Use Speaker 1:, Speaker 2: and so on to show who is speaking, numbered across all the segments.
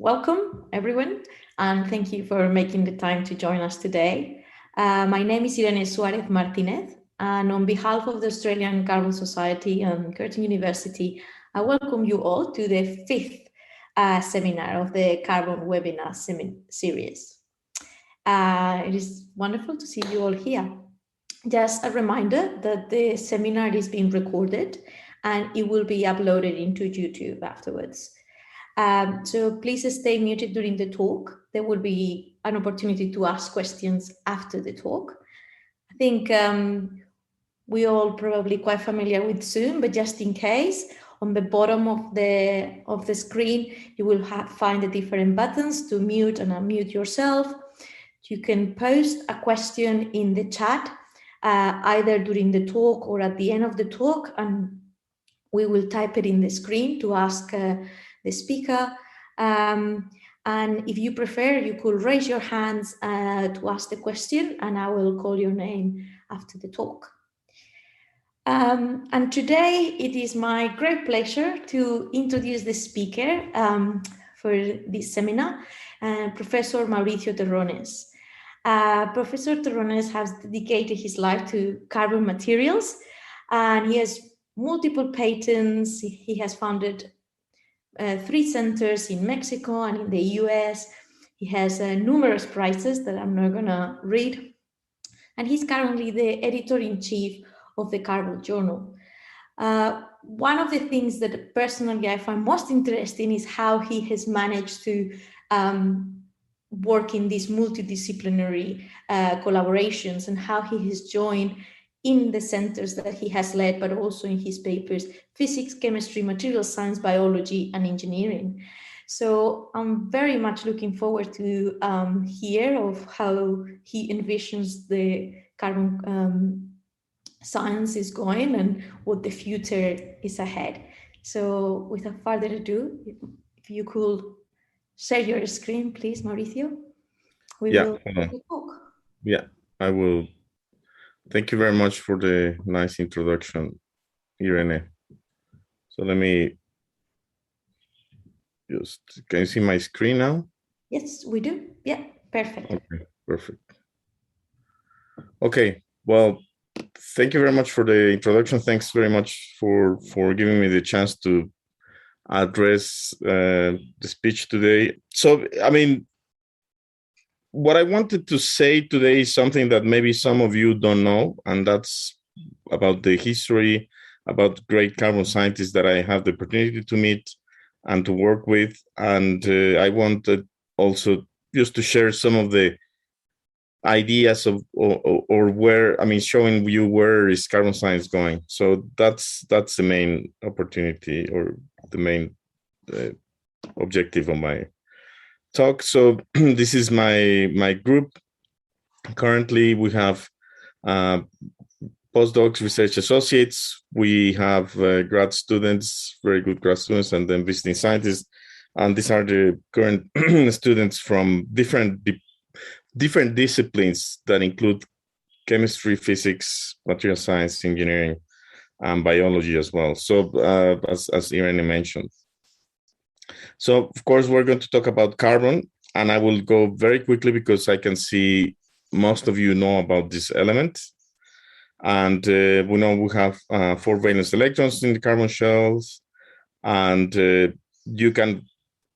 Speaker 1: welcome everyone, and thank you for making the time to join us today. My name is Irene Suarez Martinez, and on behalf of the Australian Carbon Society and Curtin University, I welcome you all to the fifth seminar of the Carbon webinar series. It is wonderful to see you all here. Just a reminder that the seminar is being recorded and it will be uploaded into YouTube afterwards. So please stay muted during the talk. There will be an opportunity to ask questions after the talk. I think we're all probably quite familiar with Zoom, but just in case, on the bottom of the screen, you will find the different buttons to mute and unmute yourself. You can post a question in the chat, either during the talk or at the end of the talk, and we will type it in the screen to ask the speaker. And if you prefer, you could raise your hands to ask the question, and I will call your name after the talk. And today it is my great pleasure to introduce the speaker for this seminar, Professor Mauricio Terrones. Professor Terrones has dedicated his life to carbon materials, and he has multiple patents. He has founded 3 centers in Mexico and in the US. He has numerous prizes that I'm not gonna read. And he's currently the editor-in-chief of the Carbon Journal. One of the things that personally I find most interesting is how he has managed to work in these multidisciplinary collaborations, and how he has joined in the centers that he has led, but also in his papers, physics, chemistry, material science, biology, and engineering. So I'm very much looking forward to hear of how he envisions the carbon science is going and what the future is ahead. So without further ado, if you could share your screen, please, Mauricio. We will talk.
Speaker 2: Yeah, I will. Thank you very much for the nice introduction, Irene. So let me just, can you see my screen now?
Speaker 1: Yes, we do. Yeah, perfect.
Speaker 2: Okay, perfect. Okay, well, thank you very much for the introduction. Thanks very much for giving me the chance to address the speech today. So, I mean, what I wanted to say today is something that maybe some of you don't know, and that's about the history, about great carbon scientists that I have the opportunity to meet and to work with. And I wanted also just to share some of the ideas of or where, I mean, showing you where is carbon science going. So that's the main opportunity, or the main objective of my talk. So this is my group. Currently, we have postdocs, research associates. We have grad students, very good grad students, and then visiting scientists. And these are the current students from different disciplines that include chemistry, physics, material science, engineering, and biology as well. So as Irene mentioned. So, of course, we're going to talk about carbon, and I will go very quickly because I can see most of you know about this element. And we know we have 4 valence electrons in the carbon shells, and you can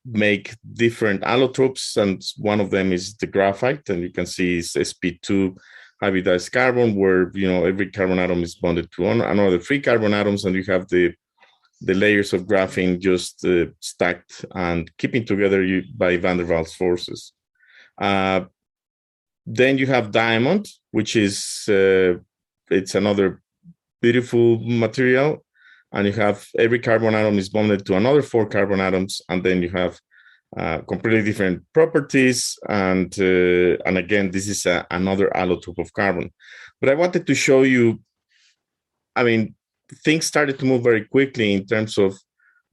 Speaker 2: make different allotropes, and one of them is the graphite, and you can see it's sp2 hybridized carbon, where, you know, every carbon atom is bonded to another 3 carbon atoms, and you have the layers of graphene just stacked and keeping together by van der Waals forces. Then you have diamond, which is it's another beautiful material, and you have every carbon atom is bonded to another 4 carbon atoms, and then you have completely different properties. And again, this is another allotrope of carbon. But I wanted to show you, I mean, things started to move very quickly in terms of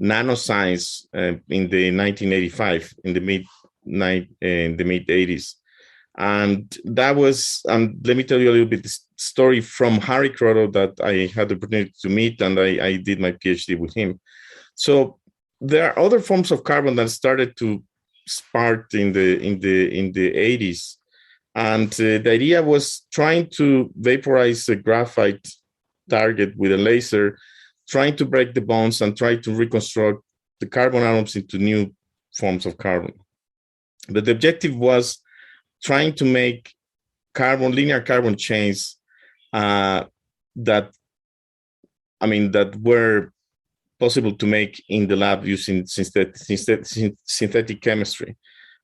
Speaker 2: nanoscience in the 1985, in the mid 80s. And that was, let me tell you a little bit the story from Harry Kroto that I had the opportunity to meet, and I did my PhD with him. So there are other forms of carbon that started to sparked in the 80s. And the idea was trying to vaporize a graphite target with a laser, trying to break the bonds and try to reconstruct the carbon atoms into new forms of carbon. But the objective was trying to make linear carbon chains that were possible to make in the lab using synthetic chemistry.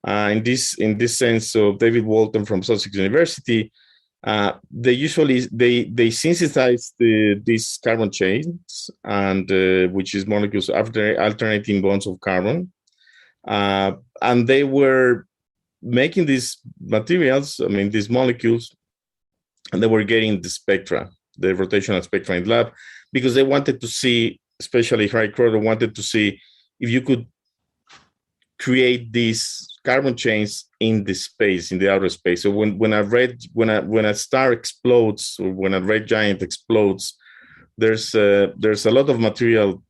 Speaker 2: In this sense, so David Walton from Sussex University, they synthesize these carbon chains, and which is molecules after alternating bonds of carbon, and they were making these materials, these molecules, and they were getting the spectra, the rotational spectra in the lab, because they wanted to see, especially Harry Kroto wanted to see if you could create these carbon chains in the space, in the outer space. So when a star explodes, or when a red giant explodes, there's a lot of material,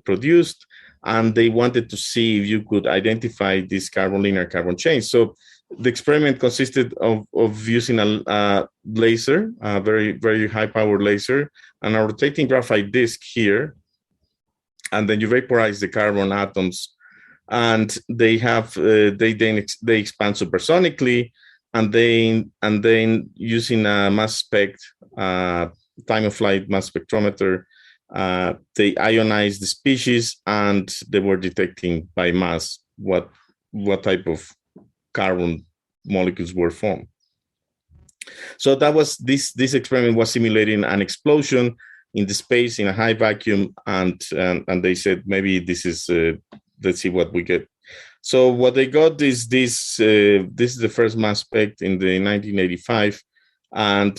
Speaker 2: produced, and they wanted to see if you could identify these linear carbon chains. So the experiment consisted of using a laser, a very, very high-powered laser, and a rotating graphite disc here, and then you vaporize the carbon atoms, and they expand supersonically, and then using a mass spec, time of flight mass spectrometer, they ionized the species, and they were detecting by mass what type of carbon molecules were formed. So that was this experiment was simulating an explosion in the space in a high vacuum, and they said maybe this is let's see what we get. So what they got is this is the first mass spec in the 1985, and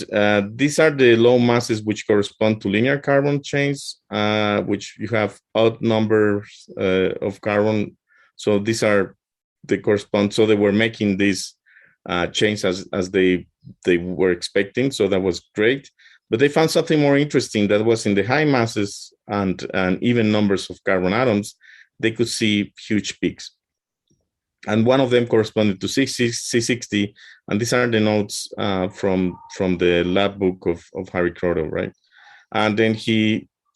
Speaker 2: these are the low masses which correspond to linear carbon chains, which you have odd numbers of carbon. So these are they correspond. So they were making these chains as they were expecting. So that was great. But they found something more interesting, that was in the high masses and even numbers of carbon atoms, they could see huge peaks. And one of them corresponded to C60, and these are the notes from the lab book of Harry Kroto, right? And then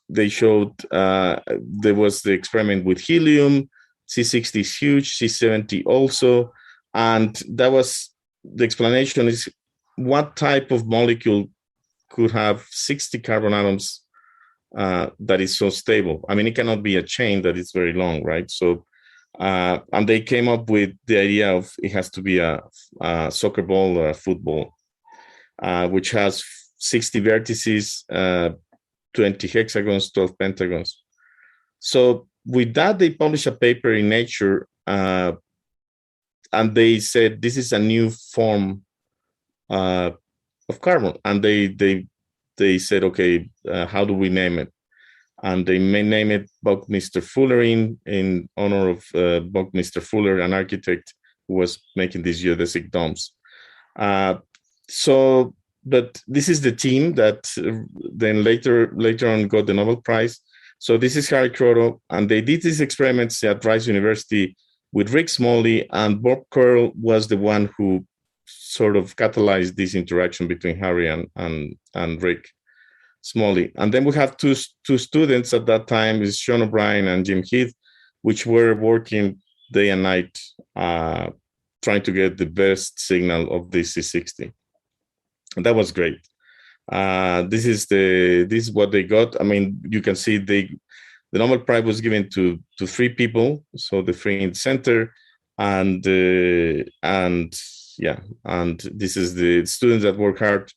Speaker 2: they showed there was the experiment with helium. C60 is huge, C70 also, and that was the explanation is what type of molecule could have 60 carbon atoms that is so stable. It cannot be a chain that is very long, right? So, and they came up with the idea of it has to be a soccer ball or a football, which has 60 vertices, 20 hexagons, 12 pentagons. So with that, they published a paper in Nature, and they said this is a new form of carbon, and they said, okay, how do we name it? And they may name it Buckminster Fullerene in honor of Buckminster Fuller, an architect who was making these geodesic domes. But this is the team that then later on got the Nobel Prize. So this is Harry Kroto, and they did these experiments at Rice University with Rick Smalley, and Bob Curl was the one who sort of catalyzed this interaction between Harry and Rick Smalley. And then we have two students at that time, is Sean O'Brien and Jim Heath, which were working day and night trying to get the best signal of this C60. And that was great. This is what they got. You can see the Nobel Prize was given to three people, so the three in the center, and this is the students that work hard.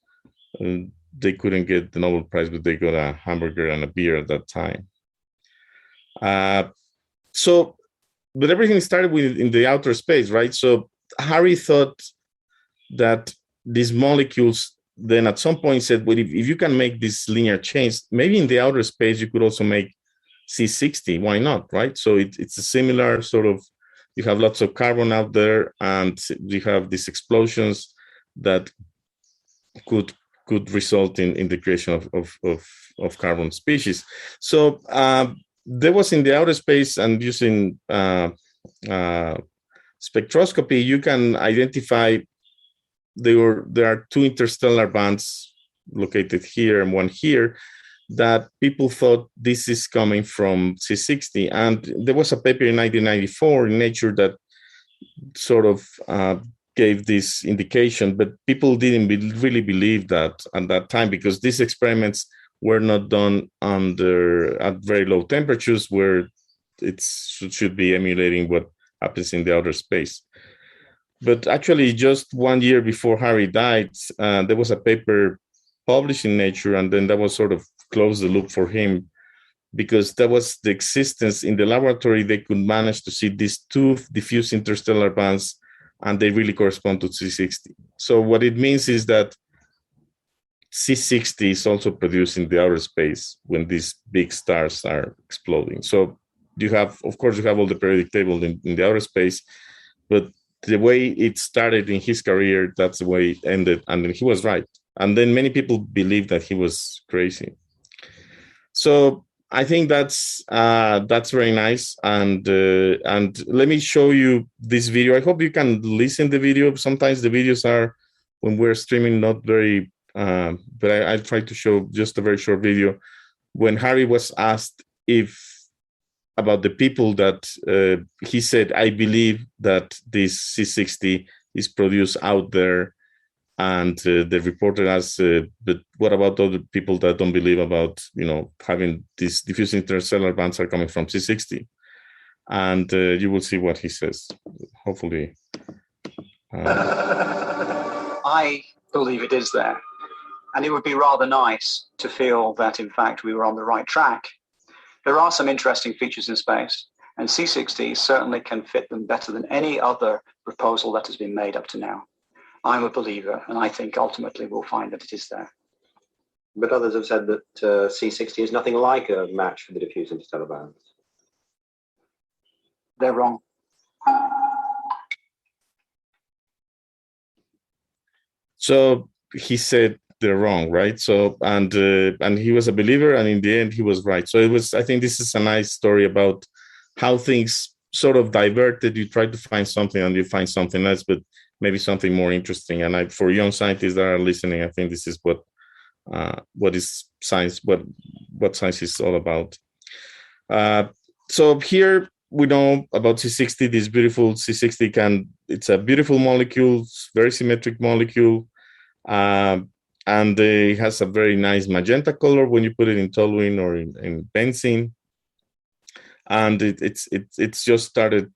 Speaker 2: They couldn't get the Nobel Prize, but they got a hamburger and a beer at that time. But everything started in the outer space, right? So Harry thought that these molecules then at some point said, well, if you can make these linear chains, maybe in the outer space, you could also make C60. Why not, right? So it's a similar sort of, you have lots of carbon out there, and you have these explosions that could result in the creation of carbon species. So there was in the outer space and using spectroscopy, you can identify there are two interstellar bands located here and one here that people thought this is coming from C60. And there was a paper in 1994 in Nature that sort of gave this indication, but people didn't really believe that at that time, because these experiments were not done at very low temperatures where it should be emulating what happens in the outer space. But actually, just 1 year before Harry died, there was a paper published in Nature, and then that was sort of closed the loop for him, because that was the existence in the laboratory. They could manage to see these two diffuse interstellar bands, and they really correspond to C60. So what it means is that C60 is also produced in the outer space when these big stars are exploding. So you have, of course, you have all the periodic table in the outer space, but the way it started in his career, that's the way it ended. And then he was right. And then many people believed that he was crazy. So I think that's very nice. And let me show you this video. I hope you can listen to the video. Sometimes the videos are, when we're streaming, not very, but I try to show just a very short video. When Harry was asked about the people that he said, I believe that this C60 is produced out there, and the reporter asked, but what about other people that don't believe about, having these diffuse interstellar bands are coming from C60? And you will see what he says, hopefully.
Speaker 3: I believe it is there, and it would be rather nice to feel that, in fact, we were on the right track. There are some interesting features in space, and C60 certainly can fit them better than any other proposal that has been made up to now. I'm a believer, and I think ultimately we'll find that it is there.
Speaker 4: But others have said that C60 is nothing like a match for the diffuse interstellar bands.
Speaker 3: They're wrong.
Speaker 2: So he said they're wrong, right? So and he was a believer, and in the end he was right. So it was. I think this is a nice story about how things sort of diverted. You try to find something and you find something else, but maybe something more interesting. And for young scientists that are listening, I think this is what is science, what science is all about. So here we know about C60. This beautiful C60 it's a beautiful molecule, very symmetric molecule. And it has a very nice magenta color when you put it in toluene or in benzene. And it's just started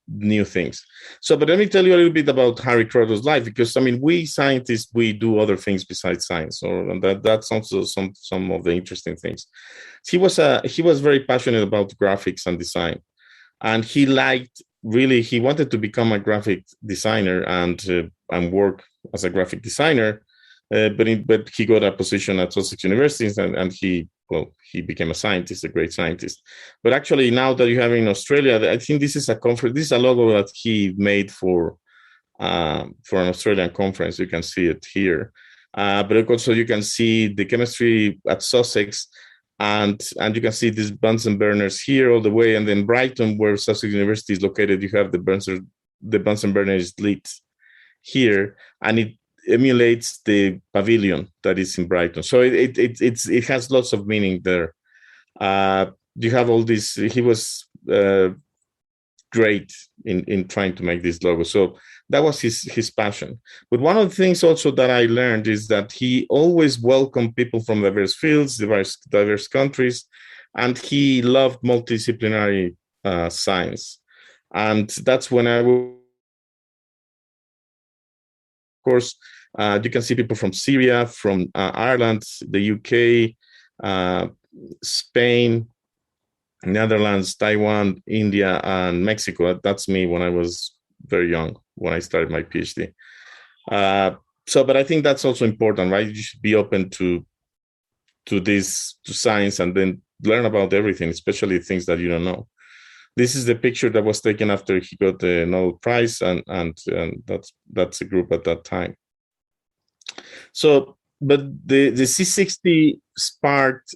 Speaker 2: new things. So, but let me tell you a little bit about Harry Kroto's life, because we scientists, we do other things besides science. So that's also some of the interesting things. He was very passionate about graphics and design, and he wanted to become a graphic designer and work as a graphic designer. But he got a position at Sussex University, and he became a scientist, a great scientist. But actually, now that you have in Australia, I think this is a conference. This is a logo that he made for an Australian conference. You can see it here. But also you can see the chemistry at Sussex, and you can see these Bunsen burners here all the way. And then Brighton, where Sussex University is located, you have the Bunsen burner is lit here, and it emulates the pavilion that is in Brighton. So it has lots of meaning there. You have all this. He was great in trying to make this logo. So that was his passion. But one of the things also that I learned is that he always welcomed people from diverse fields, diverse countries, and he loved multidisciplinary science. And that's when of course, you can see people from Syria, from Ireland, the UK, Spain, Netherlands, Taiwan, India, and Mexico. That's me when I was very young, when I started my PhD. But I think that's also important, right? You should be open to science, and then learn about everything, especially things that you don't know. This is the picture that was taken after he got the Nobel Prize, and that's a group at that time. So, but the C60 sparked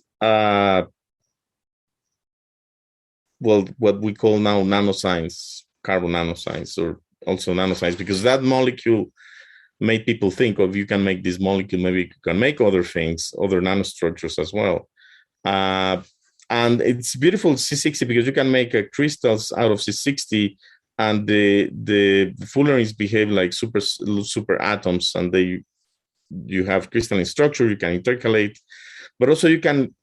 Speaker 2: what we call now nanoscience carbon nanoscience, or also nanoscience, because that molecule made people think of, you can make this molecule, maybe you can make other things, other nanostructures as well. And it's beautiful C60 because you can make crystals out of C60, and the fullerenes behave like super atoms, and you have crystalline structure, you can intercalate, but also you can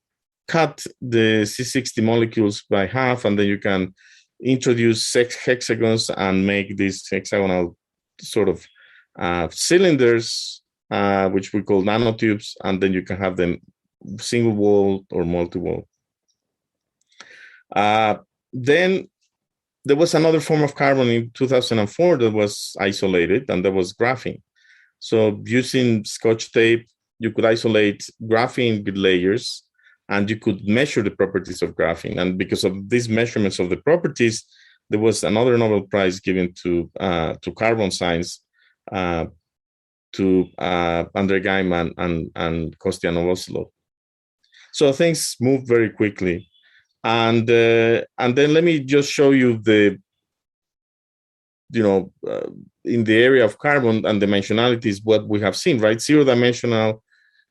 Speaker 2: cut the C60 molecules by half, and then you can introduce hexagons and make these hexagonal sort of cylinders, which we call nanotubes, and then you can have them single wall or multi-wall. Then there was another form of carbon in 2004 that was isolated, and that was graphene. So using Scotch tape, you could isolate graphene with layers, and you could measure the properties of graphene. And because of these measurements of the properties, there was another Nobel Prize given to carbon science, to Andrei Gaiman and Kostya Novoselov. So things moved very quickly. And then let me just show you in the area of carbon and dimensionalities, what we have seen, right? Zero-dimensional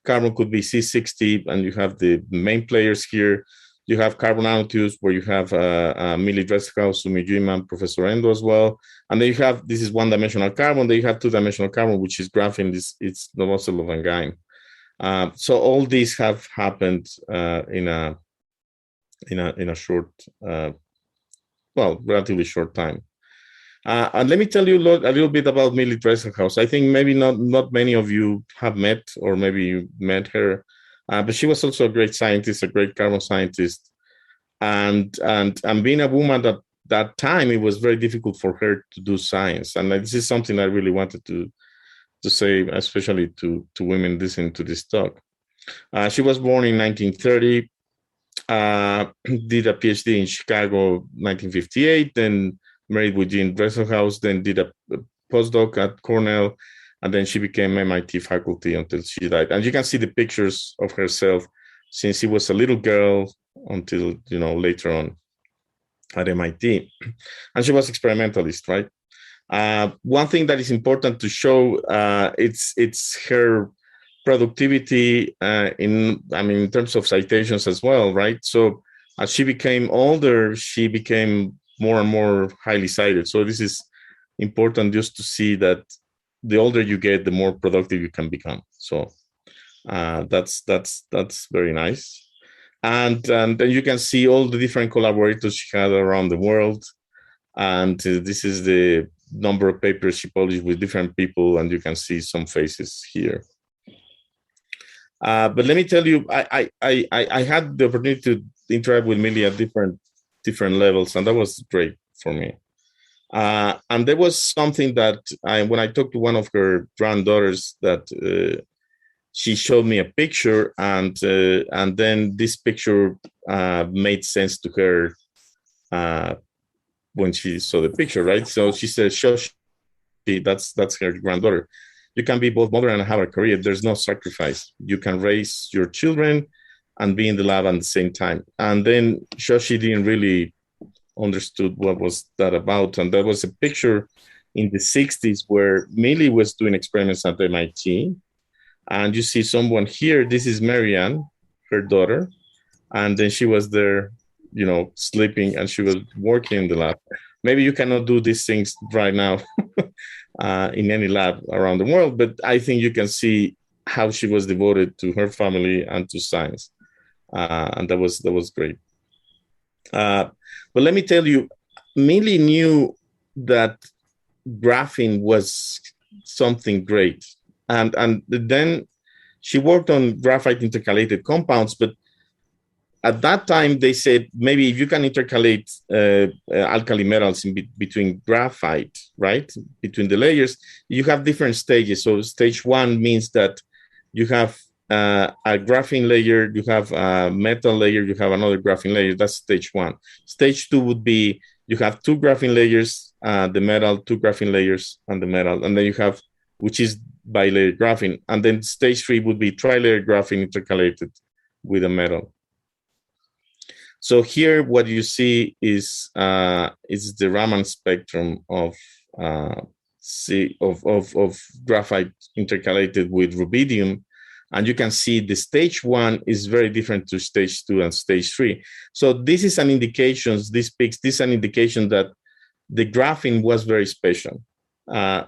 Speaker 2: carbon could be C60, and you have the main players here. You have carbon nanotubes, where you have Millie Dresselhaus, Sumi Juiman, Professor Endo as well. And then you have, this is one-dimensional carbon. Then you have two-dimensional carbon, which is graphene. It's Novoselov and Gaim. So all these have happened in a short, relatively short time. And let me tell you a little bit about Millie Dresselhaus. I think maybe not many of you have met, or maybe you met her, but she was also a great scientist, a great carbon scientist. And being a woman at that time, it was very difficult for her to do science. And this is something I really wanted to say, especially to women listening to this talk. She was born in 1930, did a PhD in Chicago 1958, then married with Jean Dresselhaus, then did a postdoc at Cornell, and then she became MIT faculty until she died. And you can see the pictures of herself since she was a little girl until, later on at MIT. And she was experimentalist, right? One thing that is important to show, it's her productivity in terms of citations as well, right? So as she became older, she became more and more highly cited. So this is important just to see that the older you get, the more productive you can become. So that's very nice. And then you can see all the different collaborators she had around the world. And this is the number of papers she published with different people, and you can see some faces here. But let me tell you, I had the opportunity to interact with Millie at different levels, and that was great for me. And there was something that when I talked to one of her granddaughters, that she showed me a picture, and then this picture made sense to her when she saw the picture, right? So she said, "Shoshi, that's her granddaughter. You can be both mother and have a career. There's no sacrifice. You can raise your children and be in the lab at the same time." And then Shoshi didn't really understood what was that about. And there was a picture in the 60s where Millie was doing experiments at MIT. And you see someone here, this is Marianne, her daughter. And then she was there, sleeping, and she was working in the lab. Maybe you cannot do these things right now in any lab around the world, but I think you can see how she was devoted to her family and to science. And that was great. But let me tell you, Millie knew that graphene was something great. And then she worked on graphite intercalated compounds, but at that time, they said, maybe if you can intercalate alkali metals between graphite, right? Between the layers, you have different stages. So stage one means that you have a graphene layer, you have a metal layer, you have another graphene layer. That's stage one. Stage two would be, you have two graphene layers, the metal, two graphene layers, and the metal. And then you have, which is bilayer graphene. And then stage three would be tri-layer graphene intercalated with a metal. So here, what you see is the Raman spectrum of graphite intercalated with rubidium, and you can see the stage 1 is very different to stage 2 and stage 3. So this is an indication. This is an indication that the graphene was very special.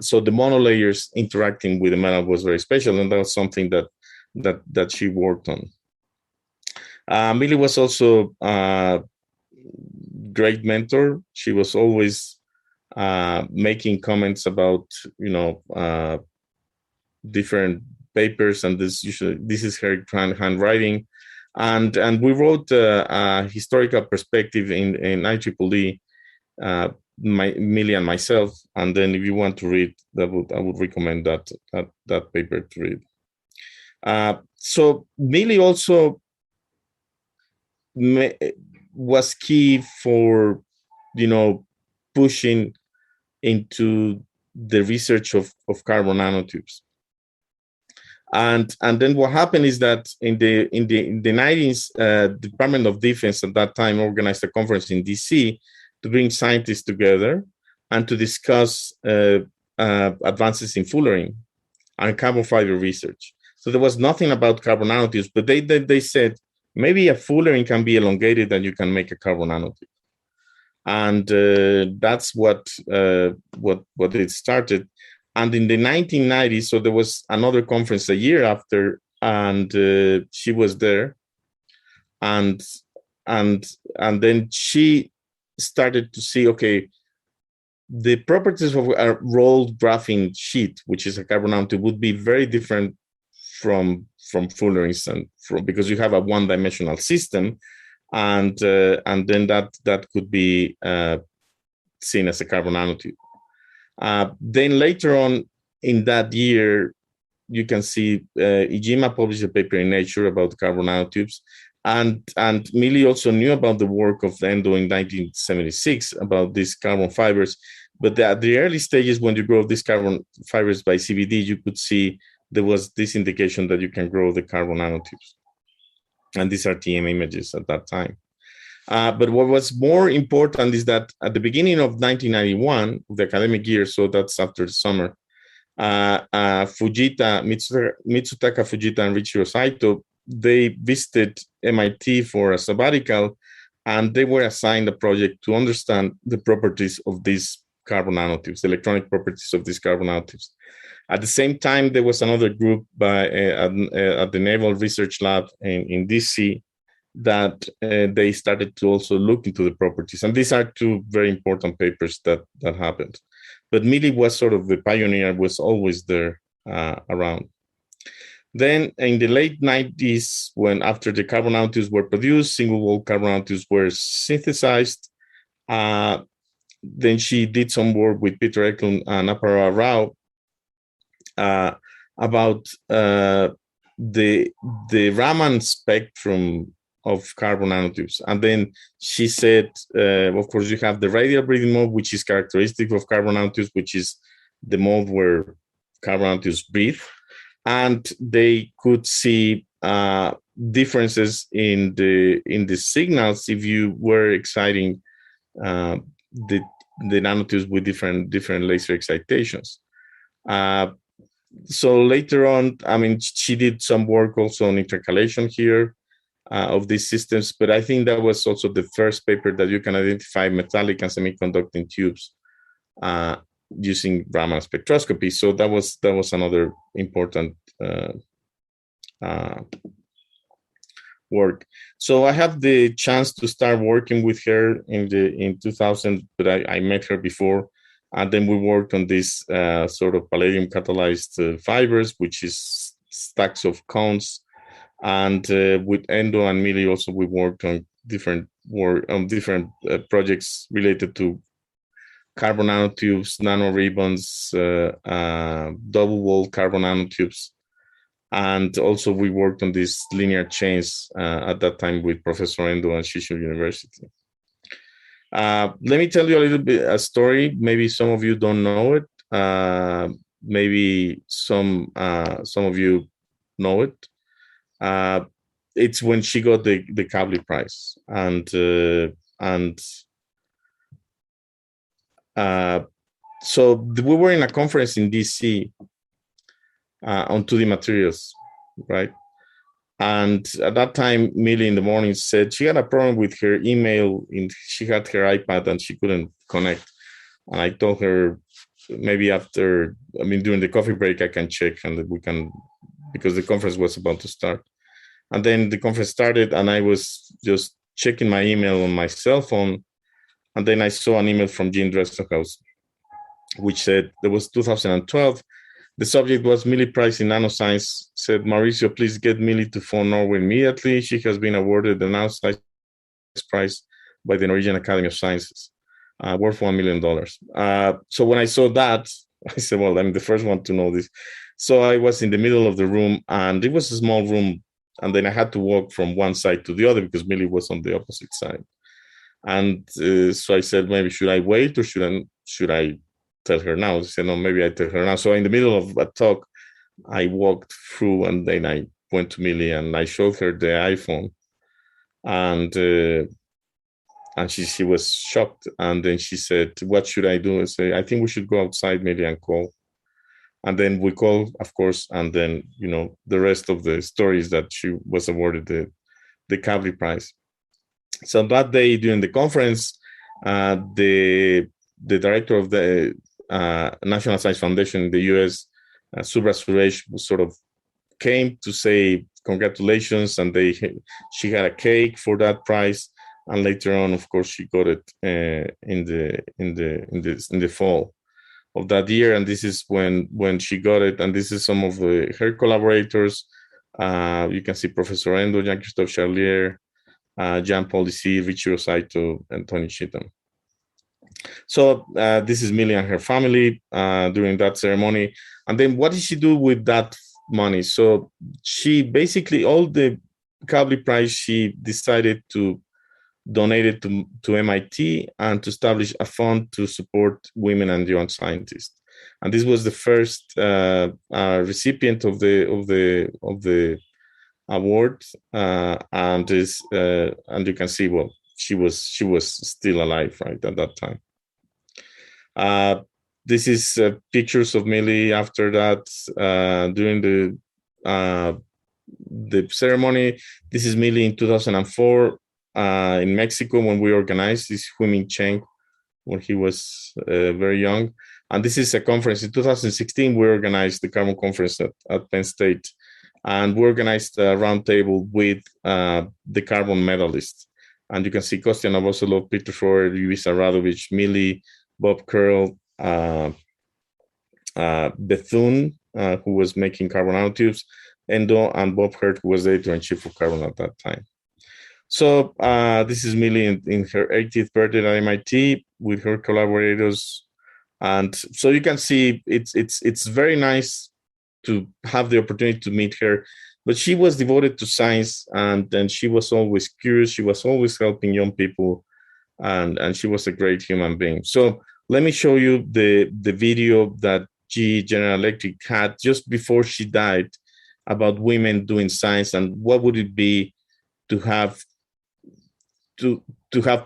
Speaker 2: So the monolayers interacting with the metal was very special, and that was something that she worked on. Millie was also a great mentor. She was always making comments about, different papers, and this is her handwriting, and we wrote a historical perspective in IEEE, Millie and myself. And then if you want to read that, I would recommend that paper to read. So Millie also was key for, pushing into the research of carbon nanotubes. And then what happened is that in the 90s, Department of Defense at that time organized a conference in DC to bring scientists together and to discuss advances in fullerene and carbon fiber research. So there was nothing about carbon nanotubes, but they said maybe a fullerene can be elongated and you can make a carbon nanotube. And that's what it started. And in the 1990s, so there was another conference a year after, and she was there, and then she started to see, okay, the properties of a rolled graphene sheet, which is a carbon nanotube, would be very different from fullerenes, and because you have a one-dimensional system, and then that could be seen as a carbon nanotube. Then later on in that year, you can see Ijima published a paper in Nature about carbon nanotubes, and Millie also knew about the work of Endo in 1976 about these carbon fibers. But at the early stages, when you grow these carbon fibers by CVD, you could see there was this indication that you can grow the carbon nanotubes. And these are TM images at that time. But what was more important is that at the beginning of 1991, the academic year, so that's after the summer, Mitsutaka Fujita and Richiro Saito, they visited MIT for a sabbatical, and they were assigned a project to understand the properties of these carbon nanotubes, the electronic properties of these carbon nanotubes. At the same time, there was another group at the Naval Research Lab in DC that they started to also look into the properties. And these are two very important papers that happened. But Millie was sort of the pioneer, was always there around. Then in the late 90s, after the carbon nanotubes were produced, single-wall carbon nanotubes were synthesized. Then she did some work with Peter Eklund and Aparna Rao about the Raman spectrum of carbon nanotubes. And then she said, of course, you have the radial breathing mode, which is characteristic of carbon nanotubes, which is the mode where carbon nanotubes breathe. And they could see differences in the signals if you were exciting the nanotubes with different laser excitations. So later on, I mean, she did some work also on intercalation here of these systems, but I think that was also the first paper that you can identify metallic and semiconducting tubes using Raman spectroscopy. So that was another important work. So I have the chance to start working with her in 2000, but I met her before. And then we worked on this sort of palladium catalyzed fibers, which is stacks of cones. And with Endo and Millie also, we worked on different projects related to carbon nanotubes, nanoribbons, double wall carbon nanotubes. And also we worked on these linear chains at that time with Professor Endo and Shishu University. Let me tell you a little bit a story. Maybe some of you don't know it. Maybe some of you know it. it's when she got the Kavli Prize, and so we were in a conference in DC on 2D materials, right? And at that time, Millie in the morning said she had a problem with her email. She had her iPad and she couldn't connect. And I told her maybe during the coffee break, I can check and we can, because the conference was about to start. And then the conference started and I was just checking my email on my cell phone. And then I saw an email from Jean Dresselhaus, which said, there was 2012. The subject was Millie Prize in Nanoscience. Said, Mauricio, please get Millie to phone Norway immediately. She has been awarded the Nanoscience Prize by the Norwegian Academy of Sciences, worth $1 million. So when I saw that, I said, well, I'm the first one to know this. So I was in the middle of the room and it was a small room. And then I had to walk from one side to the other because Millie was on the opposite side. And so I said, maybe should I wait or should I tell her now? She said, no, maybe I tell her now. So in the middle of a talk, I walked through and then I went to Millie and I showed her the iPhone. And she was shocked. And then she said, what should I do? I said, I think we should go outside, Millie, and call. And then we called, of course, and then, the rest of the story is that she was awarded the Kavli Prize. So that day during the conference, the director of the National Science Foundation in the US, Subra Suresh, sort of came to say congratulations, and she had a cake for that prize. And later on, of course, she got it in the fall of that year. And this is when she got it. And this is some of her collaborators. You can see Professor Endo, Jean-Christophe Charlier, Jean-Paul Dissy, Richiro Saito, and Tony Cheatham. So this is Millie and her family during that ceremony. And then what did she do with that money? So she basically, all the Kavli Prize, she decided to donate it to MIT and to establish a fund to support women and young scientists. And this was the first recipient of the award, and you can see, well, she was still alive right at that time. This is pictures of Millie after that during the ceremony. This is Millie in 2004 in Mexico when we organized this Huiming Cheng when he was very young. And this is a conference in 2016. We organized the Carbon Conference at Penn State. And we organized a roundtable with the carbon medalists. And you can see Kostya Novoselov, Peter Schroer, Luisa Radovic, Millie, Bob Curl, Bethune, who was making carbon nanotubes, Endo, and Bob Hurt, who was the editor-in-chief of Carbon at that time. So this is Millie in her 80th birthday at MIT with her collaborators. And so you can see it's very nice to have the opportunity to meet her. But she was devoted to science, and she was always curious. She was always helping young people, and she was a great human being. So let me show you the video that GE General Electric had just before she died about women doing science and what would it be to have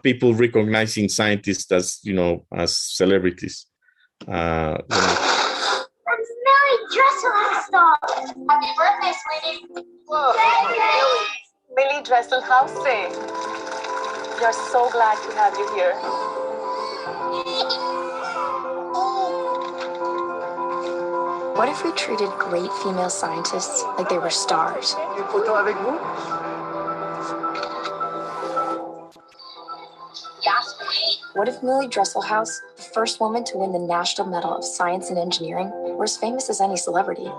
Speaker 2: people recognizing scientists as as celebrities.
Speaker 5: Happy birthday, sweetie. Whoa, Millie Dresselhaus. You're so glad to have you here.
Speaker 6: What if we treated great female scientists like they were stars?
Speaker 5: Une photo avec vous?
Speaker 6: What if Millie Dresselhaus, the first woman to win the National Medal of Science and Engineering, were as famous as any celebrity?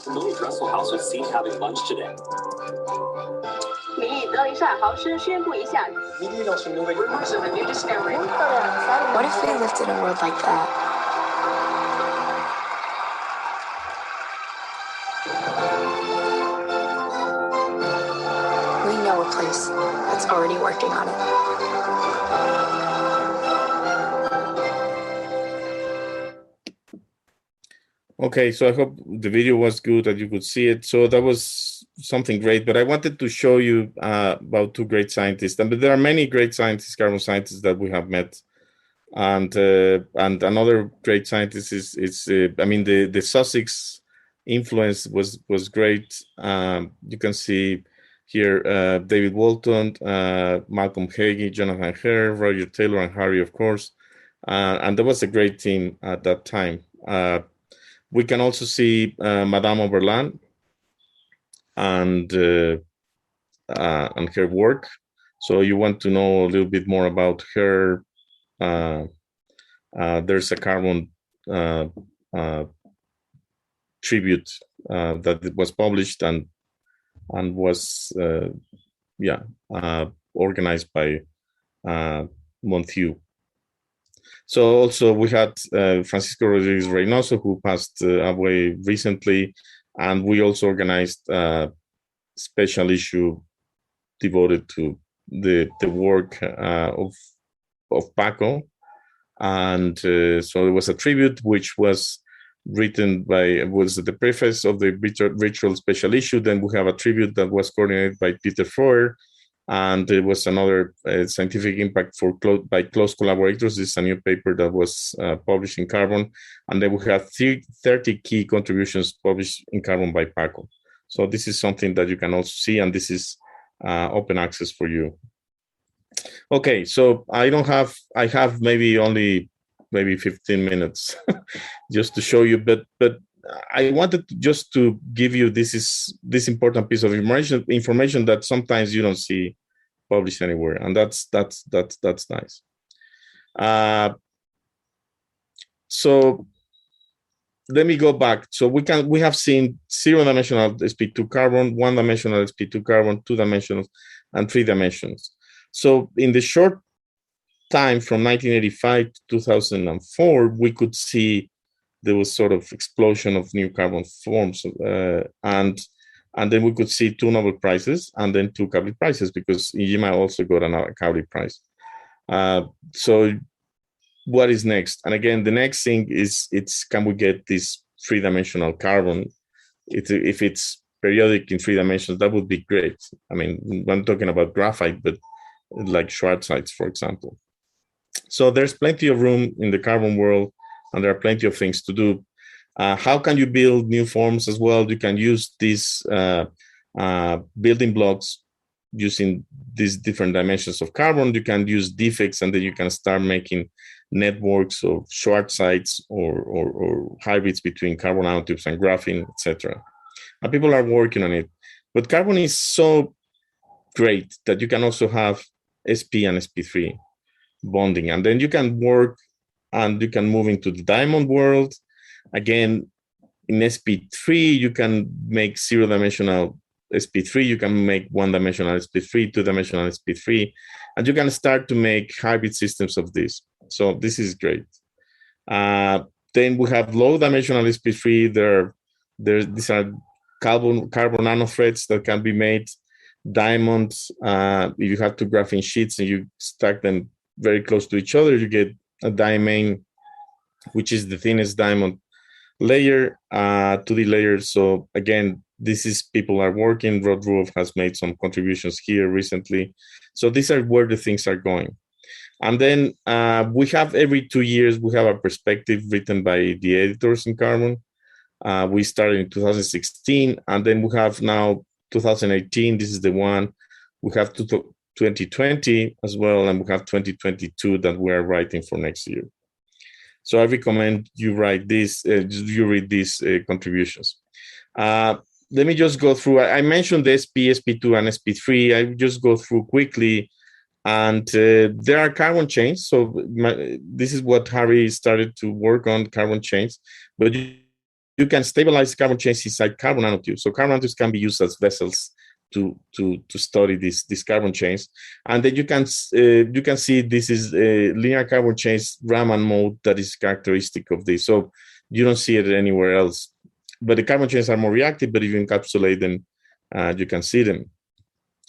Speaker 7: Millie Dresselhaus was seen having lunch today.
Speaker 5: Rumors of a new discovery.
Speaker 6: What if we lived in a world like that? We know a place that's already working on it.
Speaker 2: Okay, so I hope the video was good that you could see it. So that was something great, but I wanted to show you about two great scientists. And there are many great scientists, carbon scientists that we have met. And another great scientist is I mean, the Sussex influence was great. You can see here David Walton, Malcolm Hagee, Jonathan Hare, Roger Taylor, and Harry, of course. And there was a great team at that time. We can also see Madame Oberlin and her work. So you want to know a little bit more about her. There's a carbon tribute that was published and was organized by Monthew. So also we had Francisco Rodriguez Reynoso, who passed away recently, and we also organized a special issue devoted to the work of Paco. And so it was a tribute which was written was the preface of the ritual special issue. Then we have a tribute that was coordinated by Peter Froer, and it was another scientific impact by close collaborators. This is a new paper that was published in Carbon. And then we have 30 key contributions published in Carbon by Paco. So this is something that you can also see, and this is open access for you. Okay, so I have maybe 15 minutes just to show you, but I wanted just to give you this important piece of information that sometimes you don't see published anywhere, and that's nice. So let me go back. So we have seen 0-dimensional sp2 carbon, 1-dimensional sp2 carbon, 2-dimensional, and 3 dimensions. So in the short time from 1985 to 2004, we could see there was sort of explosion of new carbon forms, and then we could see 2 Nobel Prizes and then 2 Kavli Prizes, because Ijima also got a Kavli Prize. So what is next? And again, the next thing is can we get this 3-dimensional carbon? If it's periodic in 3 dimensions, that would be great. I mean, I'm talking about graphite, but like Schwarzites, for example. So there's plenty of room in the carbon world, and there are plenty of things to do. How can you build new forms as well? You can use these building blocks using these different dimensions of carbon. You can use defects, and then you can start making networks of Schwarzites or hybrids between carbon nanotubes and graphene, etc. And people are working on it. But carbon is so great that you can also have sp and sp3 bonding, and then you can work and you can move into the diamond world. Again, in sp3 you can make 0-dimensional sp3, you can make 1-dimensional sp3, 2-dimensional sp3, and you can start to make hybrid systems of this. So this is great. Then we have low-dimensional sp3. These are carbon nanothreads that can be made. Diamonds, if you have 2 graphene sheets and you stack them very close to each other, you get a diamine, which is the thinnest diamond layer, 2D layer. So again, this is people are working. Rod Ruoff has made some contributions here recently. So these are where the things are going. And then we have every 2 years, we have a perspective written by the editors in Carbon. We started in 2016, and then we have now 2018, this is the one. We have 2020 as well, and we have 2022 that we are writing for next year. So I recommend you read these contributions. Let me just go through. I mentioned SP, SP2, and SP3. I just go through quickly. And there are carbon chains. So this is what Harry started to work on, carbon chains. But you can stabilize carbon chains inside carbon nanotubes. So carbon nanotubes can be used as vessels to study these carbon chains. And then you can see this is a linear carbon chains Raman mode that is characteristic of this. So you don't see it anywhere else. But the carbon chains are more reactive, but if you encapsulate them, you can see them.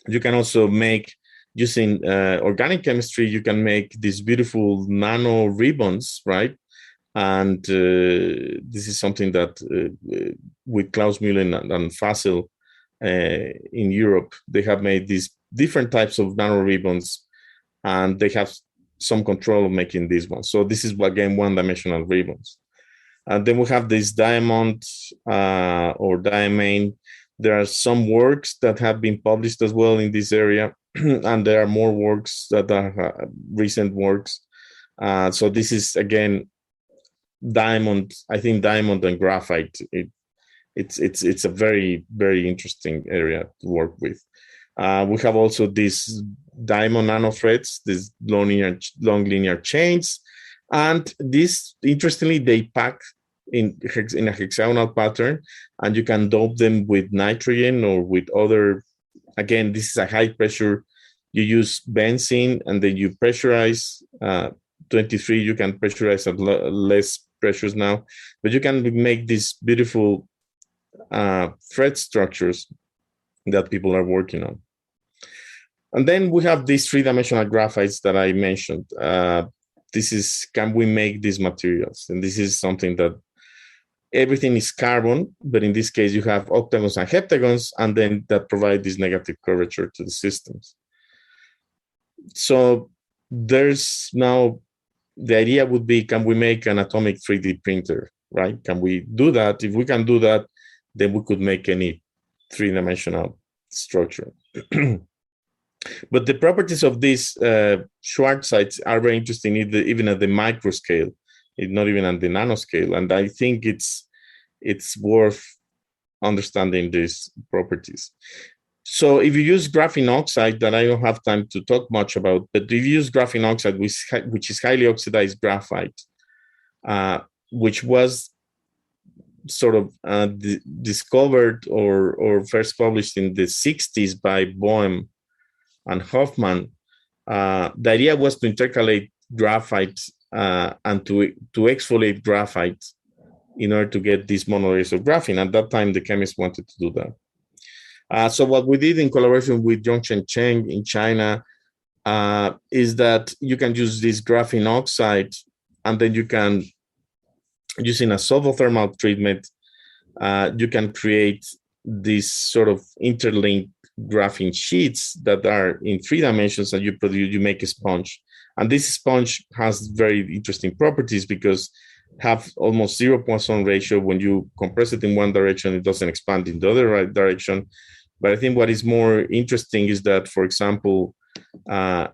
Speaker 2: You can also make, using organic chemistry, you can make these beautiful nano ribbons, right? And this is something that with Klaus Müller and Fassel in Europe, they have made these different types of nanoribbons, and they have some control of making these ones. So this is, again, one-dimensional ribbons. And then we have this diamond or diamine. There are some works that have been published as well in this area, and there are more works that are recent works. So this is, again, diamond. I think diamond and graphite. It's a very, very interesting area to work with. We have also these diamond nanothreads, these long linear chains, and these, interestingly, they pack in a hexagonal pattern, and you can dope them with nitrogen or with other. Again, this is a high pressure. You use benzene, and then you pressurize. 23, you can pressurize at less pressures now, but you can make these beautiful thread structures that people are working on. And then we have these three-dimensional graphites that I mentioned. This is, can we make these materials? And this is something that everything is carbon, but in this case, you have octagons and heptagons, and then that provide this negative curvature to the systems. So there's now, the idea would be, can we make an atomic 3D printer, right? Can we do that? If we can do that, then we could make any three-dimensional structure. But the properties of these Schwarzschites are very interesting, even at the micro scale, not even at the nanoscale. And I think it's worth understanding these properties. So if you use graphene oxide, that I don't have time to talk much about, but if you use graphene oxide, which is highly oxidized graphite, which was sort of discovered or first published in the 60s by Boehm and Hoffman, the idea was to intercalate graphite and to exfoliate graphite in order to get these monolayers of graphene. At that time, the chemists wanted to do that. So what we did in collaboration with Yongchen Cheng in China is that you can use this graphene oxide, and then you can, using a solvothermal treatment, you can create these sort of interlinked graphene sheets that are in 3 dimensions, and you make a sponge. And this sponge has very interesting properties because have almost 0 Poisson ratio. When you compress it in one direction, it doesn't expand in the other direction. But I think what is more interesting is that, for example,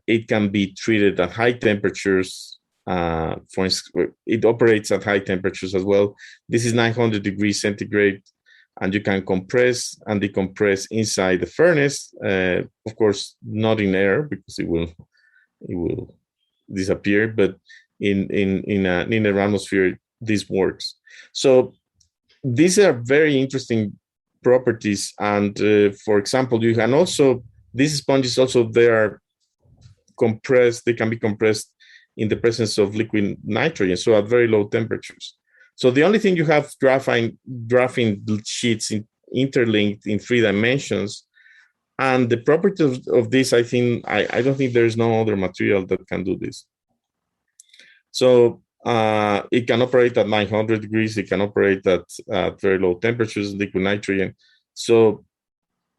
Speaker 2: it can be treated at high temperatures. For instance, it operates at high temperatures as well. This is 900 degrees centigrade, and you can compress and decompress inside the furnace. Of course, not in air because it will disappear, but in an atmosphere, this works. So these are very interesting properties. And for example, you can also, these sponges also, they are compressed, they can be compressed in the presence of liquid nitrogen, so at very low temperatures. So the only thing you have graphene sheets interlinked in 3 dimensions. And the property of this, I think, I don't think there's no other material that can do this. So it can operate at 900 degrees. It can operate at very low temperatures, liquid nitrogen. So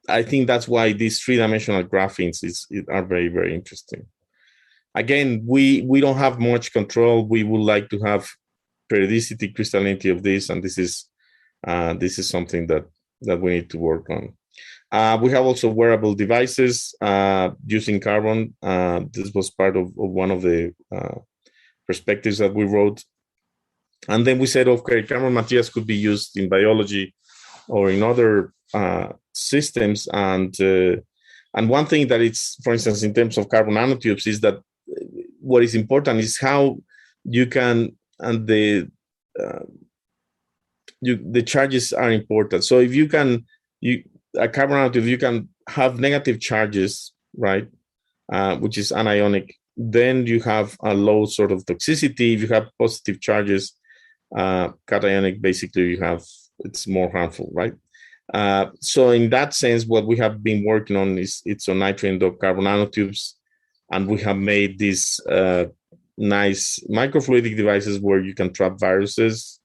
Speaker 2: I think that's why these 3-dimensional graphenes are very, very interesting. Again, we don't have much control. We would like to have periodicity, crystallinity of this, and this is something that we need to work on. We have also wearable devices using carbon. This was part of one of the perspectives that we wrote. And then we said, okay, carbon materials could be used in biology or in other systems. And one thing that it's, for instance, in terms of carbon nanotubes, is that what is important is how you can, and the charges are important. So if you can, a carbon nanotube, you can have negative charges, right, which is anionic. Then you have a low sort of toxicity. If you have positive charges, cationic, basically it's more harmful, right? So in that sense, what we have been working on it's on nitrogen doped carbon nanotubes, and we have made these nice microfluidic devices where you can trap viruses.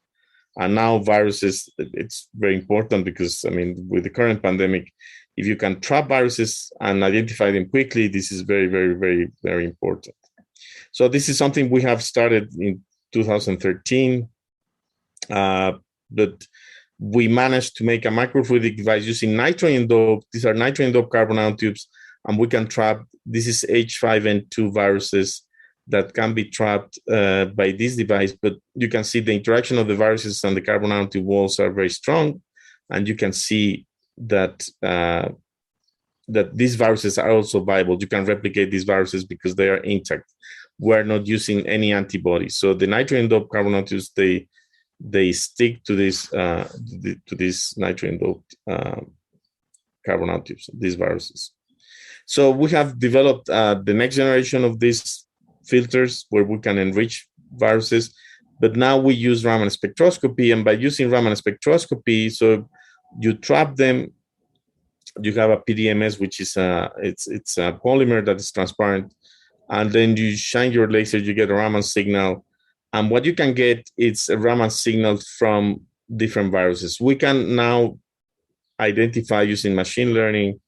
Speaker 2: And now viruses, it's very important because, I mean, with the current pandemic, if you can trap viruses and identify them quickly, this is very, very, very, very important. So this is something we have started in 2013, but we managed to make a microfluidic device using nitrogen dope. These are nitrogen dope carbon nanotubes, and we can trap, this is H5N2 viruses that can be trapped by this device, but you can see the interaction of the viruses and the carbon nanotube walls are very strong, and you can see that that these viruses are also viable. You can replicate these viruses because they are intact. We're not using any antibodies. So the nitrogen dope carbon nanotubes, they stick to this nitrogen doped carbon nanotubes, these viruses. So we have developed the next generation of these filters where we can enrich viruses, but now we use Raman spectroscopy, and by using Raman spectroscopy, so you trap them, you have a PDMS, which is it's a polymer that is transparent, and then you shine your laser, you get a Raman signal, and what you can get is a Raman signal from different viruses. We can now identify using machine learning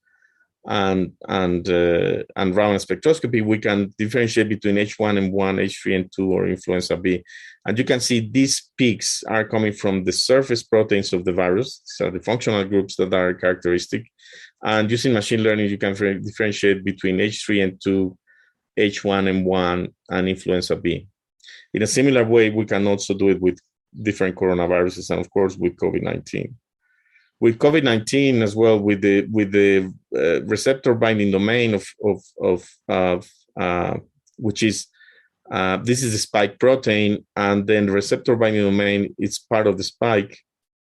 Speaker 2: and Raman spectroscopy, we can differentiate between H1N1, H3N2, or influenza B. And you can see these peaks are coming from the surface proteins of the virus, so the functional groups that are characteristic. And using machine learning, you can differentiate between H3N2, H1N1, and influenza B. In a similar way, we can also do it with different coronaviruses, and of course with COVID-19. With COVID-19 as well, with the receptor binding domain of which is this is the spike protein, and then the receptor binding domain is part of the spike,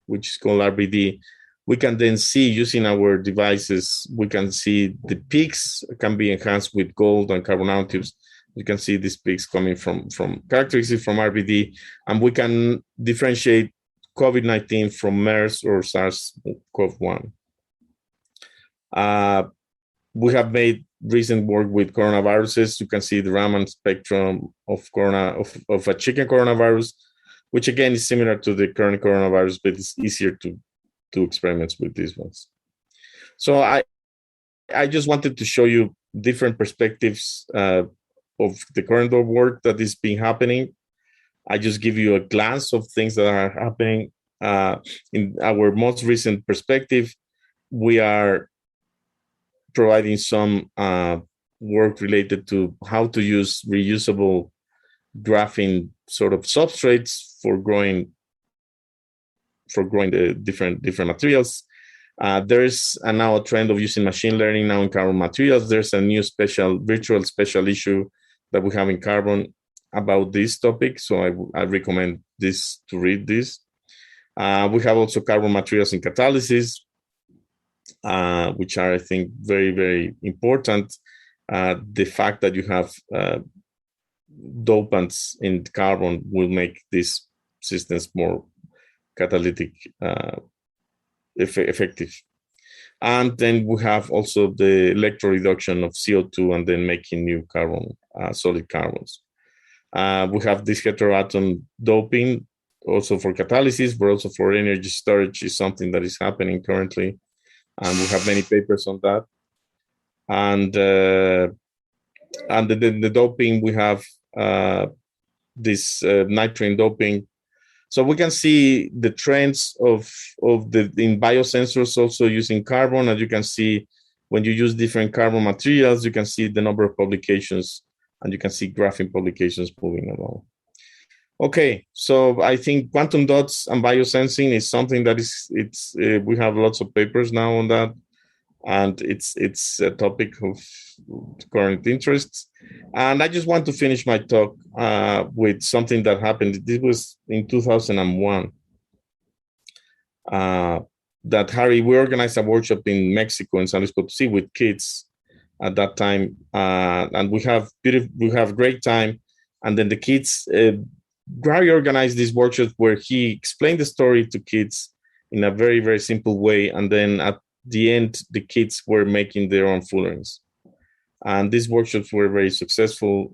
Speaker 2: which is called RBD. We can then see, using our devices, we can see the peaks can be enhanced with gold and carbon nanotubes. You can see these peaks coming from characteristics from RBD, and we can differentiate COVID-19 from MERS or SARS-CoV-1. We have made recent work with coronaviruses. You can see the Raman spectrum of a chicken coronavirus, which again is similar to the current coronavirus, but it's easier to do experiments with these ones. So I just wanted to show you different perspectives of the current work that is being happening. I just give you a glance of things that are happening. In our most recent perspective, we are providing some work related to how to use reusable graphene sort of substrates for growing the different materials. There's now a trend of using machine learning now in carbon materials. There's a new virtual special issue that we have in carbon about this topic, so I recommend to read this. We have also carbon materials in catalysis, which are, I think, very, very important. The fact that you have dopants in carbon will make these systems more catalytic effective. And then we have also the electroreduction of CO2 and then making new carbon, solid carbons. We have this heteroatom doping also for catalysis, but also for energy storage is something that is happening currently. And we have many papers on that. And the doping, we have this nitrogen doping. So we can see the trends in biosensors also using carbon. As you can see, when you use different carbon materials, you can see the number of publications, and you can see graphene publications moving along. Okay, so I think quantum dots and biosensing is something that we have lots of papers now on that, and it's a topic of current interest. And I just want to finish my talk with something that happened. This was in 2001. That we organized a workshop in Mexico, in San Luis Potosí, with kids at that time, and we have great time. And then the kids, Gary organized this workshop where he explained the story to kids in a very, very simple way. And then at the end, the kids were making their own fullerenes. And these workshops were very successful.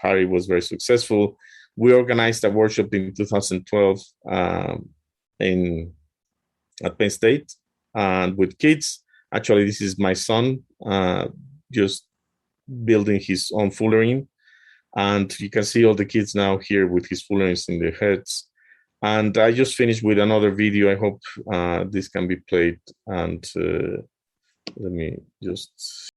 Speaker 2: Harry was very successful. We organized a workshop in 2012 at Penn State, and with kids. Actually, this is my son just building his own fullerene. And you can see all the kids now here with his fullerenes in their heads. And I just finished with another video. I hope this can be played. And let me just...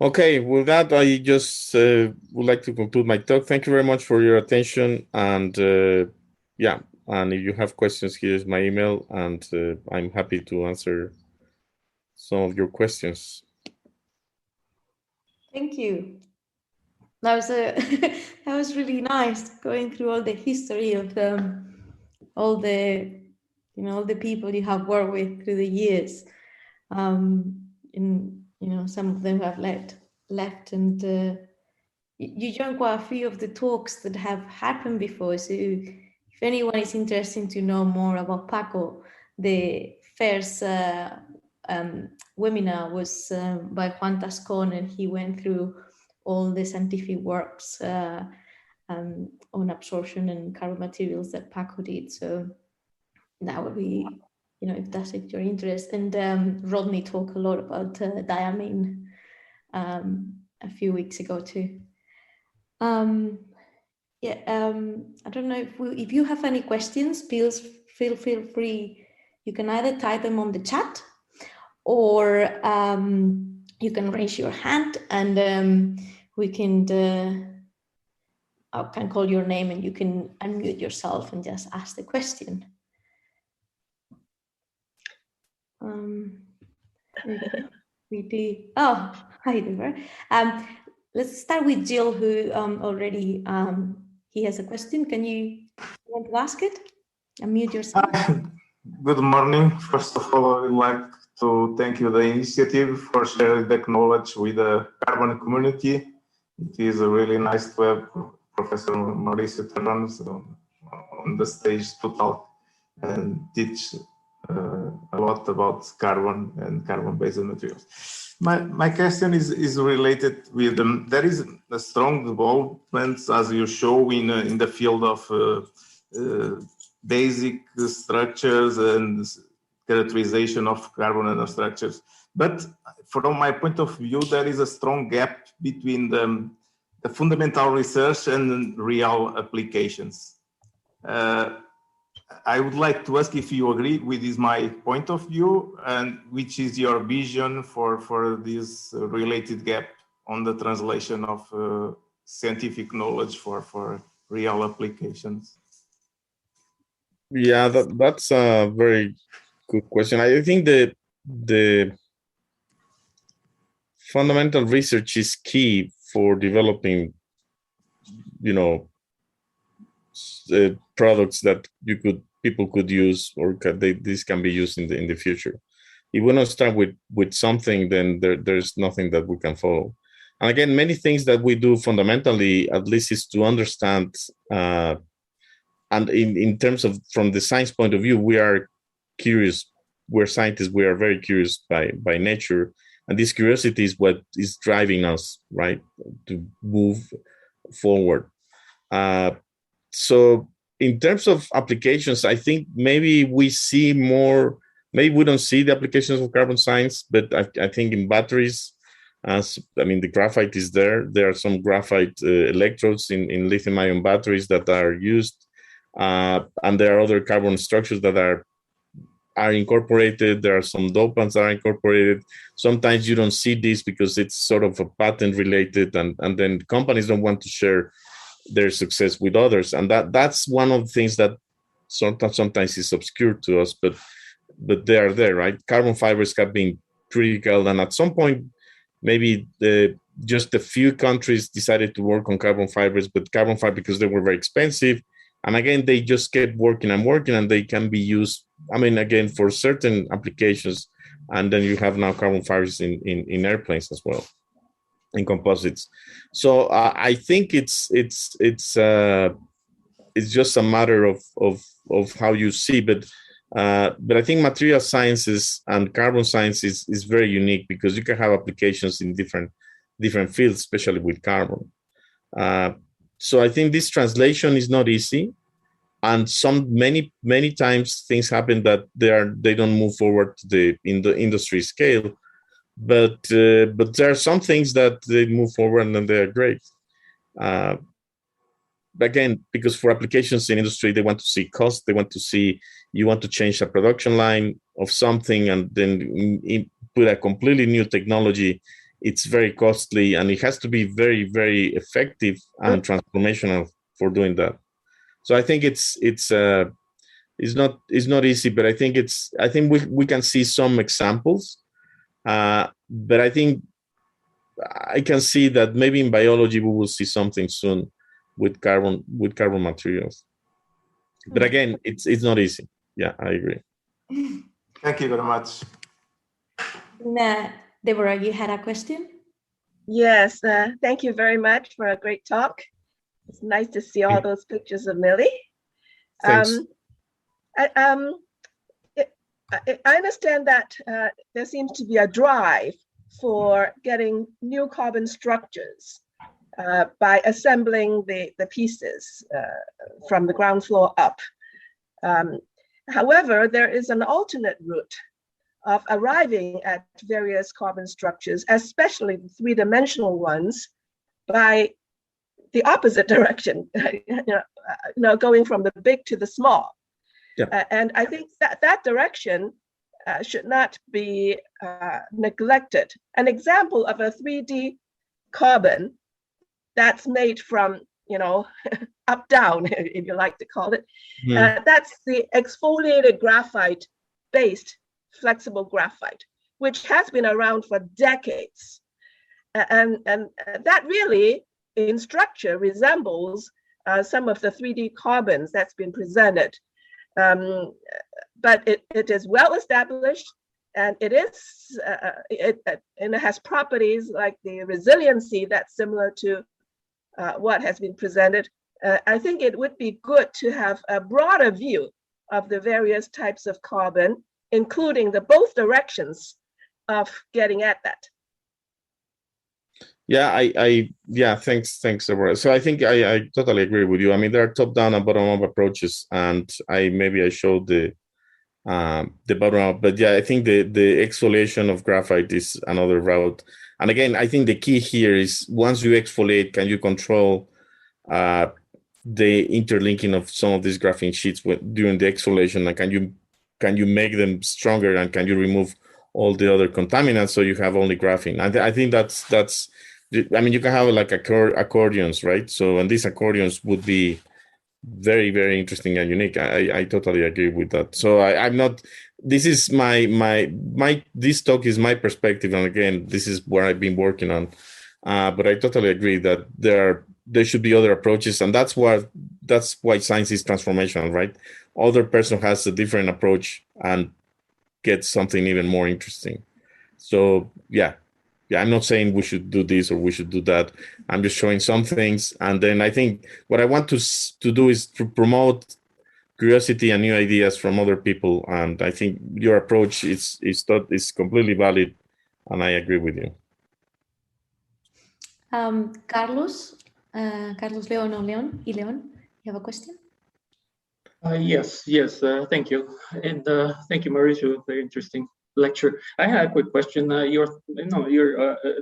Speaker 2: Okay, with that, I just would like to conclude my talk. Thank you very much for your attention. And yeah, and if you have questions, here's my email, and I'm happy to answer some of your questions.
Speaker 1: Thank you. That was that was really nice, going through all the history of all the all the people you have worked with through the years. Some of them have left, and you joined quite a few of the talks that have happened before. So if anyone is interested to know more about Paco, the first webinar was by Juan Tascon, and he went through all the scientific works on absorption and carbon materials that Paco did. So that would be, if that's of your interest. And Rodney talked a lot about diamine a few weeks ago too. I don't know if you have any questions, please feel free. You can either type them on the chat, or you can raise your hand, and we can I can call your name, and you can unmute yourself and just ask the question. Oh, hi there. Let's start with Jill, who already he has a question. You want to ask it? Unmute yourself.
Speaker 8: Good morning. First of all, I would like to thank you the initiative for sharing the knowledge with the carbon community. It is really nice to have Professor Mauricio Terrones on the stage to talk and teach a lot about carbon and carbon-based materials. My question is related with there is a strong development, as you show in the field of basic structures and characterization of carbon nanostructures. But from my point of view, there is a strong gap between the fundamental research and real applications. I would like to ask if you agree with this my point of view, and which is your vision for this related gap on the translation of scientific knowledge for real applications.
Speaker 2: Yeah, that's a very good question. I think the fundamental research is key for developing, products that people could use, or this can be used in the future. If we don't start with something, then there's nothing that we can follow. And again, many things that we do fundamentally, at least, is to understand. And in terms of, from the science point of view, we are curious. We're scientists. We are very curious by nature, and this curiosity is what is driving us, right, to move forward. So in terms of applications, I think maybe we see more. Maybe we don't see the applications of carbon science, but I think in batteries, the graphite is there. There are some graphite electrodes in lithium-ion batteries that are used. And there are other carbon structures that are are incorporated. There are some dopants that are incorporated. Sometimes you don't see this because it's sort of a patent related, and then companies don't want to share their success with others. And that's one of the things that sometimes is obscure to us, but they are there, right? Carbon fibers have been critical, and at some point, maybe just a few countries decided to work on carbon fibers, but carbon fiber, because they were very expensive. And again, they just kept working, and they can be used, I mean, again, for certain applications. And then you have now carbon fibers in airplanes as well, in composites. So I think it's just a matter of how you see, but I think material sciences and carbon science is very unique, because you can have applications in different fields, especially with carbon. So I think this translation is not easy, and many times things happen that they don't move forward in the industry scale. But there are some things that they move forward and they are great. Again, because for applications in industry, they want to see cost. They want to see, you want to change the production line of something and then put a completely new technology. It's very costly, and it has to be very, very effective and transformational for doing that. So I think it's not easy, but I think we can see some examples. But I think I can see that maybe in biology we will see something soon with carbon materials. But again, it's not easy. Yeah, I agree.
Speaker 8: Thank you very much.
Speaker 1: Deborah, you had a question?
Speaker 9: Yes, thank you very much for a great talk. It's nice to see all those pictures of Millie.
Speaker 2: Thanks.
Speaker 9: I understand that there seems to be a drive for getting new carbon structures by assembling the pieces from the ground floor up. However, there is an alternate route of arriving at various carbon structures, especially the three-dimensional ones, by the opposite direction, going from the big to the small. Yeah. And I think that direction should not be neglected. An example of a 3D carbon that's made from, up down, if you like to call it, that's the exfoliated graphite-based flexible graphite, which has been around for decades. And that really, in structure, resembles some of the 3D carbons that's been presented. But it is well established, and it has properties like the resiliency that's similar to what has been presented. I think it would be good to have a broader view of the various types of carbon, including the both directions of getting at that.
Speaker 2: Yeah, thanks, Deborah. So I think I totally agree with you. I mean, there are top-down and bottom-up approaches, and I showed the bottom-up, but yeah, I think the exfoliation of graphite is another route. And again, I think the key here is once you exfoliate, can you control the interlinking of some of these graphene sheets during the exfoliation, and can you make them stronger, and can you remove all the other contaminants so you have only graphene? I think that's. I mean, you can have like accordions, right? So, and these accordions would be very, very interesting and unique. I totally agree with that. So I'm not. This is this talk is my perspective, and again, this is where I've been working on. But I totally agree that there should be other approaches, and that's why science is transformational, right? Other person has a different approach and gets something even more interesting. So yeah, I'm not saying we should do this or we should do that. I'm just showing some things, and then I think what I want to do is to promote curiosity and new ideas from other people. And I think your approach is completely valid, and I agree with you.
Speaker 1: Carlos Leon, you have a question?
Speaker 10: Yes, thank you. And thank you, Mauricio, very interesting lecture. I had a quick question. The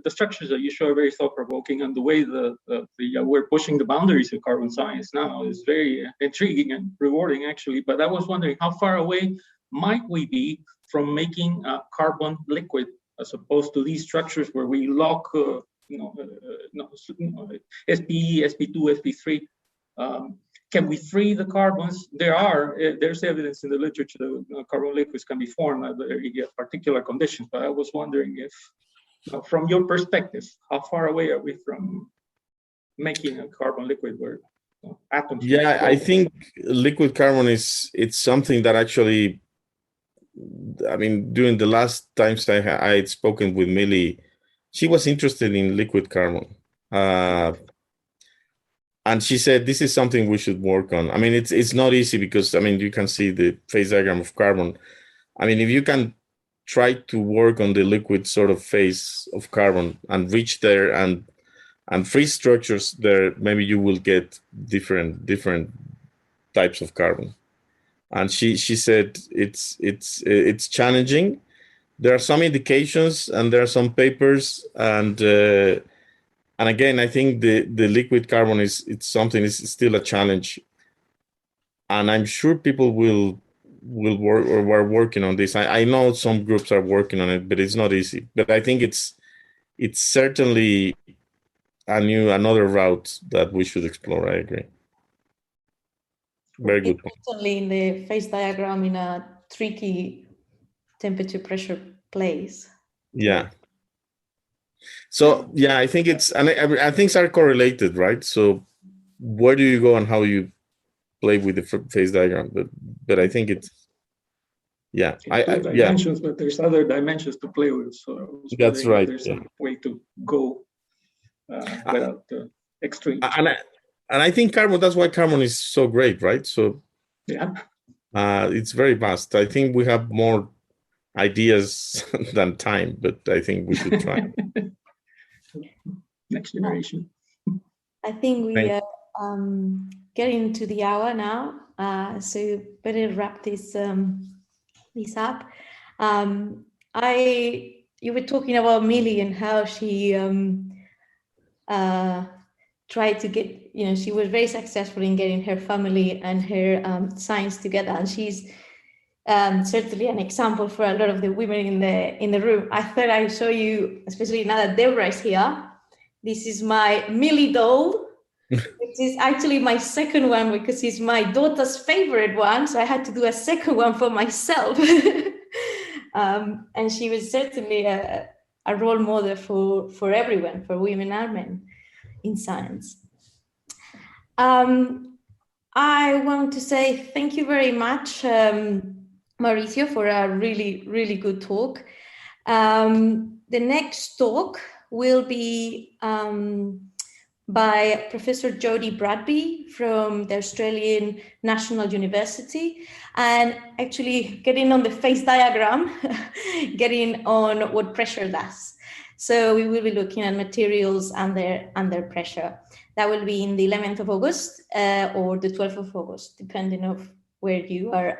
Speaker 10: structures that you show are very thought-provoking, and the way we're pushing the boundaries of carbon science now is very intriguing and rewarding, actually. But I was wondering, how far away might we be from making a carbon liquid as opposed to these structures where we lock, SPE, SP2, SP3? Can we free the carbons? There's evidence in the literature that carbon liquids can be formed under particular conditions, but I was wondering if, from your perspective, how far away are we from making a carbon liquid where atoms?
Speaker 2: Yeah, I think liquid carbon it's something that actually, I mean, during the last times I had spoken with Millie, she was interested in liquid carbon. And she said, this is something we should work on. I mean, it's not easy because, I mean, you can see the phase diagram of carbon. I mean, if you can try to work on the liquid sort of phase of carbon and reach there and free structures there, maybe you will get different types of carbon. And she said it's challenging. There are some indications and there are some papers, and again, I think the liquid carbon it's still a challenge, and I'm sure people will work or are working on this. I know some groups are working on it, but it's not easy. But I think it's certainly another route that we should explore. I agree. Very good point.
Speaker 1: Certainly in the phase diagram in a tricky temperature pressure place.
Speaker 2: Yeah. So yeah, I think I think are correlated, right? So where do you go and how you play with the phase diagram? But I think it's
Speaker 10: dimensions, but there's other dimensions to play with. So
Speaker 2: that's right.
Speaker 10: There's a way to go without the extreme.
Speaker 2: And I think carbon. That's why carbon is so great, right? So
Speaker 10: yeah,
Speaker 2: it's very vast. I think we have more ideas than time, but I think we should try.
Speaker 10: Next generation.
Speaker 1: I think we are getting to the hour now, so better wrap this up. You were talking about Millie and how she tried to get, she was very successful in getting her family and her science together, and she's certainly an example for a lot of the women in the room. I thought I'd show you, especially now that Deborah is here. This is my Millie doll, which is actually my second one because it's my daughter's favorite one. So I had to do a second one for myself. And she was certainly a role model for everyone, for women and men in science. I want to say thank you very much, Mauricio, for a really, really good talk. The next talk will be by Professor Jodie Bradby from the Australian National University, and actually getting on the phase diagram, getting on what pressure does. So we will be looking at materials under pressure. That will be in the 11th of August or the 12th of August, depending on where you are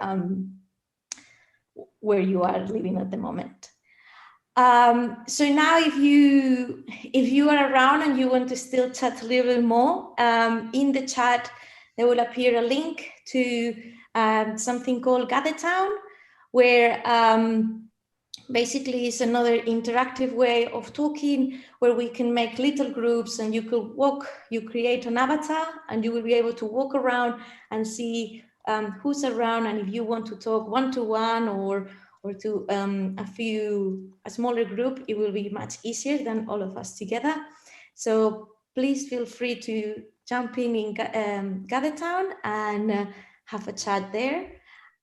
Speaker 1: living at the moment. So now if you are around and you want to still chat a little bit more, in the chat, there will appear a link to something called GatherTown, where basically it's another interactive way of talking where we can make little groups and you create an avatar and you will be able to walk around and see who's around, and if you want to talk one-to-one or to a smaller group, it will be much easier than all of us together. So please feel free to jump in GatherTown and have a chat there.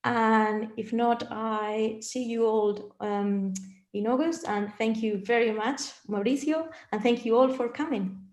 Speaker 1: And if not, I see you all in August. And thank you very much, Mauricio. And thank you all for coming.